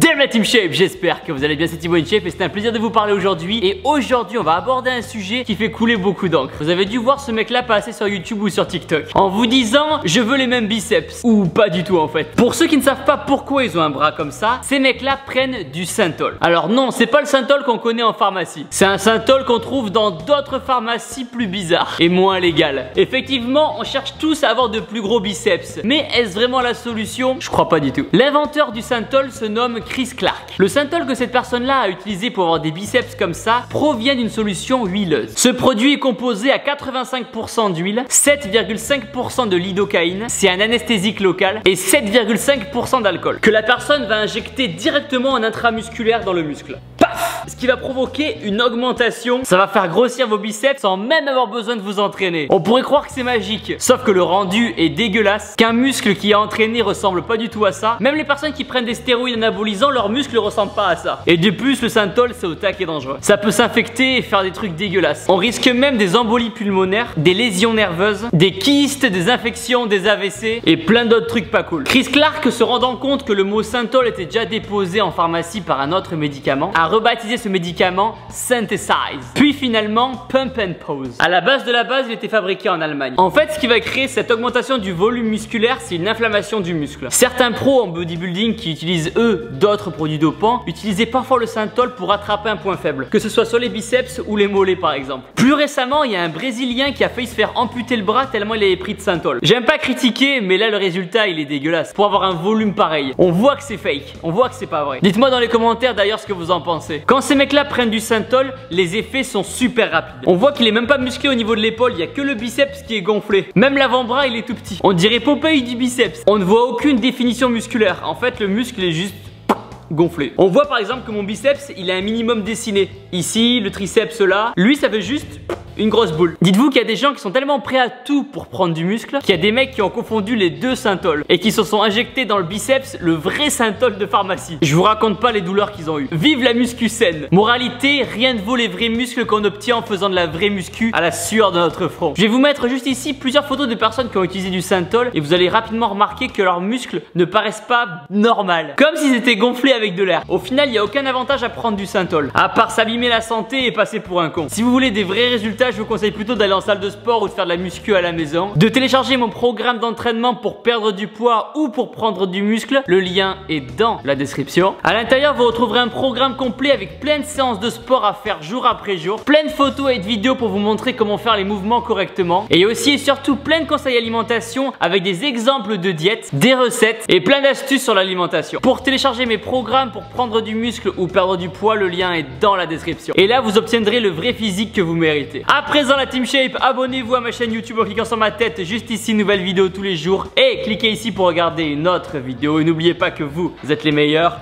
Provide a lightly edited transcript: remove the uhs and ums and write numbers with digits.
Salut la Team Shape, j'espère que vous allez bien, c'est Thibaut InShape et c'est un plaisir de vous parler aujourd'hui. Et aujourd'hui on va aborder un sujet qui fait couler beaucoup d'encre. Vous avez dû voir ce mec là passer sur YouTube ou sur TikTok en vous disant je veux les mêmes biceps. Ou pas du tout en fait. Pour ceux qui ne savent pas pourquoi ils ont un bras comme ça, ces mecs là prennent du synthol. Alors non, c'est pas le synthol qu'on connaît en pharmacie. C'est un synthol qu'on trouve dans d'autres pharmacies plus bizarres et moins légales. Effectivement, on cherche tous à avoir de plus gros biceps. Mais est-ce vraiment la solution? Je crois pas du tout. L'inventeur du synthol se nomme Chris Clark. Le synthol que cette personne-là a utilisé pour avoir des biceps comme ça provient d'une solution huileuse. Ce produit est composé à 85% d'huile, 7,5% de lidocaïne, c'est un anesthésique local, et 7,5% d'alcool que la personne va injecter directement en intramusculaire dans le muscle. Paf! Ce qui va provoquer une augmentation. Ça va faire grossir vos biceps sans même avoir besoin de vous entraîner. On pourrait croire que c'est magique, sauf que le rendu est dégueulasse, qu'un muscle qui est entraîné ressemble pas du tout à ça. Même les personnes qui prennent des stéroïdes anabolisants, leurs muscles ne ressemblent pas à ça. Et de plus, le synthol, c'est au taquet dangereux. Ça peut s'infecter et faire des trucs dégueulasses. On risque même des embolies pulmonaires, des lésions nerveuses, des kystes, des infections, des AVC et plein d'autres trucs pas cool. Chris Clark, se rendant compte que le mot synthol était déjà déposé en pharmacie par un autre médicament, a rebaptisé ce médicament Synthesize, puis finalement Pump and Pose. À la base de la base, il était fabriqué en Allemagne. En fait, ce qui va créer cette augmentation du volume musculaire, c'est une inflammation du muscle. Certains pros en bodybuilding qui utilisent eux d'autres produits dopants utilisaient parfois le synthol pour attraper un point faible, que ce soit sur les biceps ou les mollets par exemple. Plus récemment, il y a un Brésilien qui a failli se faire amputer le bras tellement il avait pris de synthol. J'aime pas critiquer, mais là le résultat il est dégueulasse. Pour avoir un volume pareil, on voit que c'est fake, on voit que c'est pas vrai. Dites-moi dans les commentaires d'ailleurs ce que vous en pensez. Quand ces mecs là prennent du synthol, les effets sont super rapides. On voit qu'il est même pas musclé au niveau de l'épaule, il y a que le biceps qui est gonflé. Même l'avant-bras il est tout petit. On dirait Popeye du biceps. On ne voit aucune définition musculaire. En fait le muscle est juste gonflé. On voit par exemple que mon biceps il a un minimum dessiné. Ici, le triceps là, lui ça fait juste une grosse boule. Dites-vous qu'il y a des gens qui sont tellement prêts à tout pour prendre du muscle qu'il y a des mecs qui ont confondu les deux synthols et qui se sont injectés dans le biceps le vrai synthol de pharmacie. Je vous raconte pas les douleurs qu'ils ont eues. Vive la muscu saine. Moralité, rien ne vaut les vrais muscles qu'on obtient en faisant de la vraie muscu à la sueur de notre front. Je vais vous mettre juste ici plusieurs photos de personnes qui ont utilisé du synthol et vous allez rapidement remarquer que leurs muscles ne paraissent pas normales. Comme s'ils étaient gonflés avec de l'air. Au final, il n'y a aucun avantage à prendre du synthol, à part s'abîmer la santé et passer pour un con. Si vous voulez des vrais résultats, je vous conseille plutôt d'aller en salle de sport ou de faire de la muscu à la maison, de télécharger mon programme d'entraînement pour perdre du poids ou pour prendre du muscle. Le lien est dans la description. À l'intérieur, vous retrouverez un programme complet avec plein de séances de sport à faire jour après jour, plein de photos et de vidéos pour vous montrer comment faire les mouvements correctement, et aussi et surtout plein de conseils alimentation avec des exemples de diètes, des recettes et plein d'astuces sur l'alimentation. Pour télécharger mes programmes pour prendre du muscle ou perdre du poids, le lien est dans la description. Et là, vous obtiendrez le vrai physique que vous méritez. À présent, la Team Shape, abonnez-vous à ma chaîne YouTube en cliquant sur ma tête, juste ici, nouvelle vidéo tous les jours. Et cliquez ici pour regarder une autre vidéo. Et n'oubliez pas que vous êtes les meilleurs.